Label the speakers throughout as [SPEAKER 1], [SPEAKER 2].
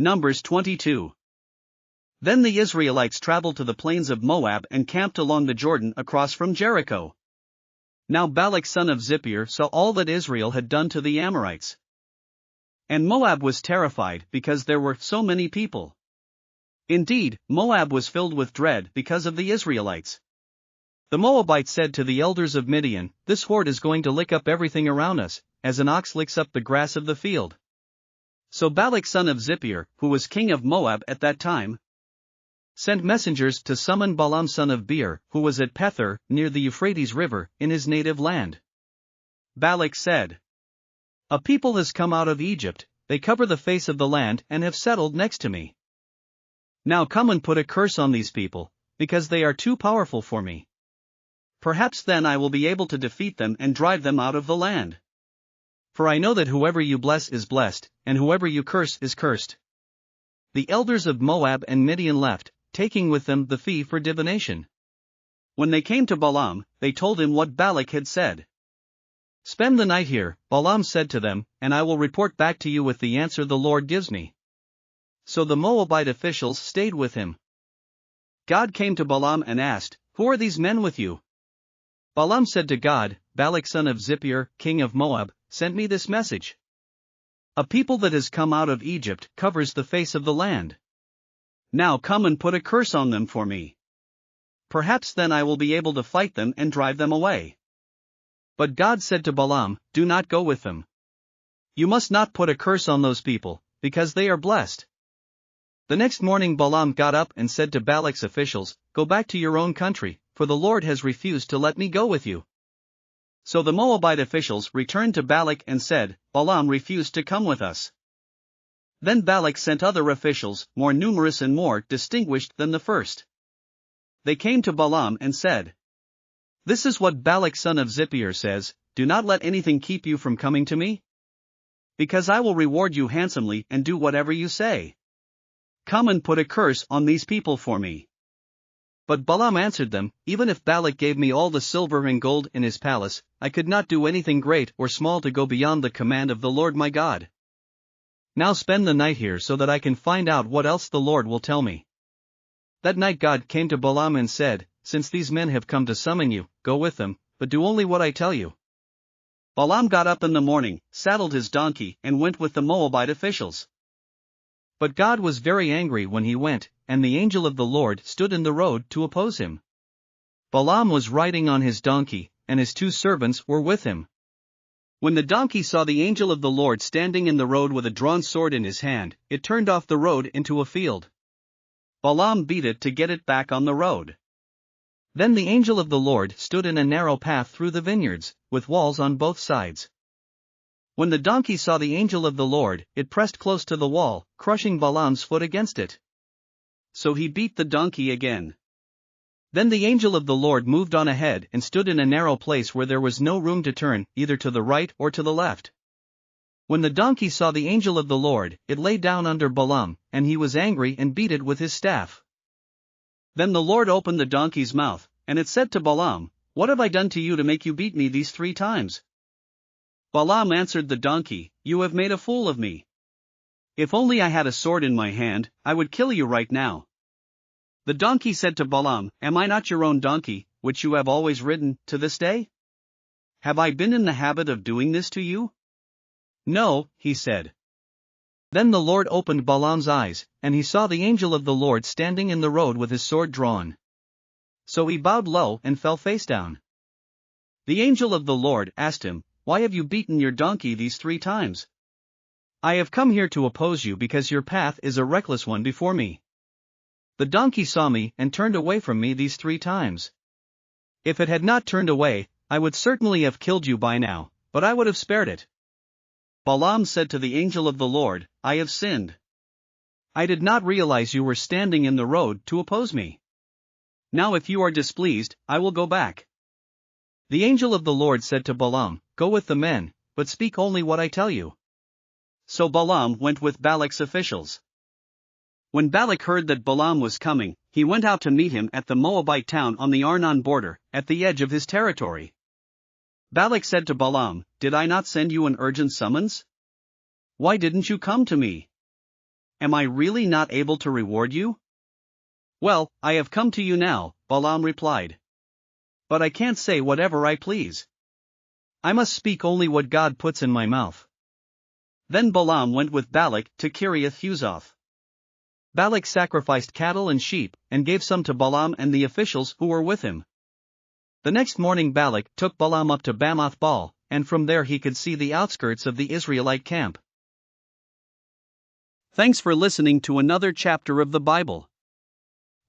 [SPEAKER 1] Numbers 22. Then the Israelites traveled to the plains of Moab and camped along the Jordan across from Jericho. Now Balak son of Zippor saw all that Israel had done to the Amorites. And Moab was terrified because there were so many people. Indeed, Moab was filled with dread because of the Israelites. The Moabites said to the elders of Midian, "This horde is going to lick up everything around us, as an ox licks up the grass of the field." So Balak son of Zippor, who was king of Moab at that time, sent messengers to summon Balaam son of Beor, who was at Pethor, near the Euphrates River, in his native land. Balak said, "A people has come out of Egypt, they cover the face of the land and have settled next to me. Now come and put a curse on these people, because they are too powerful for me. Perhaps then I will be able to defeat them and drive them out of the land. For I know that whoever you bless is blessed, and whoever you curse is cursed." The elders of Moab and Midian left, taking with them the fee for divination. When they came to Balaam, they told him what Balak had said. "Spend the night here," Balaam said to them, "and I will report back to you with the answer the Lord gives me." So the Moabite officials stayed with him. God came to Balaam and asked, "Who are these men with you?" Balaam said to God, "Balak son of Zippor, king of Moab, sent me this message. A people that has come out of Egypt covers the face of the land. Now come and put a curse on them for me. Perhaps then I will be able to fight them and drive them away." But God said to Balaam, "Do not go with them. You must not put a curse on those people, because they are blessed." The next morning Balaam got up and said to Balak's officials, "Go back to your own country, for the Lord has refused to let me go with you." So the Moabite officials returned to Balak and said, "Balaam refused to come with us." Then Balak sent other officials, more numerous and more distinguished than the first. They came to Balaam and said, "This is what Balak son of Zippor says, do not let anything keep you from coming to me, because I will reward you handsomely and do whatever you say. Come and put a curse on these people for me." But Balaam answered them, "Even if Balak gave me all the silver and gold in his palace, I could not do anything great or small to go beyond the command of the Lord my God. Now spend the night here so that I can find out what else the Lord will tell me." That night God came to Balaam and said, "Since these men have come to summon you, go with them, but do only what I tell you." Balaam got up in the morning, saddled his donkey, and went with the Moabite officials. But God was very angry when he went, and the angel of the Lord stood in the road to oppose him. Balaam was riding on his donkey, and his 2 servants were with him. When the donkey saw the angel of the Lord standing in the road with a drawn sword in his hand, it turned off the road into a field. Balaam beat it to get it back on the road. Then the angel of the Lord stood in a narrow path through the vineyards, with walls on both sides. When the donkey saw the angel of the Lord, it pressed close to the wall, crushing Balaam's foot against it. So he beat the donkey again. Then the angel of the Lord moved on ahead and stood in a narrow place where there was no room to turn, either to the right or to the left. When the donkey saw the angel of the Lord, it lay down under Balaam, and he was angry and beat it with his staff. Then the Lord opened the donkey's mouth, and it said to Balaam, "What have I done to you to make you beat me these 3 times?" Balaam answered the donkey, "You have made a fool of me. If only I had a sword in my hand, I would kill you right now." The donkey said to Balaam, "Am I not your own donkey, which you have always ridden, to this day? Have I been in the habit of doing this to you?" "No," he said. Then the Lord opened Balaam's eyes, and he saw the angel of the Lord standing in the road with his sword drawn. So he bowed low and fell face down. The angel of the Lord asked him, "Why have you beaten your donkey these 3 times?" "I have come here to oppose you because your path is a reckless one before me. The donkey saw me and turned away from me these 3 times. If it had not turned away, I would certainly have killed you by now, but I would have spared it." Balaam said to the angel of the Lord, "I have sinned. I did not realize you were standing in the road to oppose me. Now if you are displeased, I will go back." The angel of the Lord said to Balaam, "Go with the men, but speak only what I tell you." So Balaam went with Balak's officials. When Balak heard that Balaam was coming, he went out to meet him at the Moabite town on the Arnon border, at the edge of his territory. Balak said to Balaam, "Did I not send you an urgent summons? Why didn't you come to me?" Am I really not able to reward you? Well, I have come to you now, Balaam replied. But I can't say whatever I please. I must speak only what God puts in my mouth. Then Balaam went with Balak to Kiriath-Huzoth. Balak sacrificed cattle and sheep, and gave some to Balaam and the officials who were with him. The next morning Balak took Balaam up to Bamoth-Baal, and from there he could see the outskirts of the Israelite camp. Thanks for listening to another chapter of the Bible.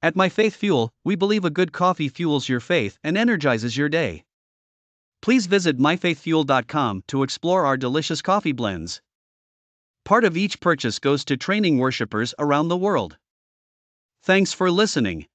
[SPEAKER 1] At My Faith Fuel, we believe a good coffee fuels your faith and energizes your day. Please visit myfaithfuel.com to explore our delicious coffee blends. Part of each purchase goes to training worshipers around the world. Thanks for listening.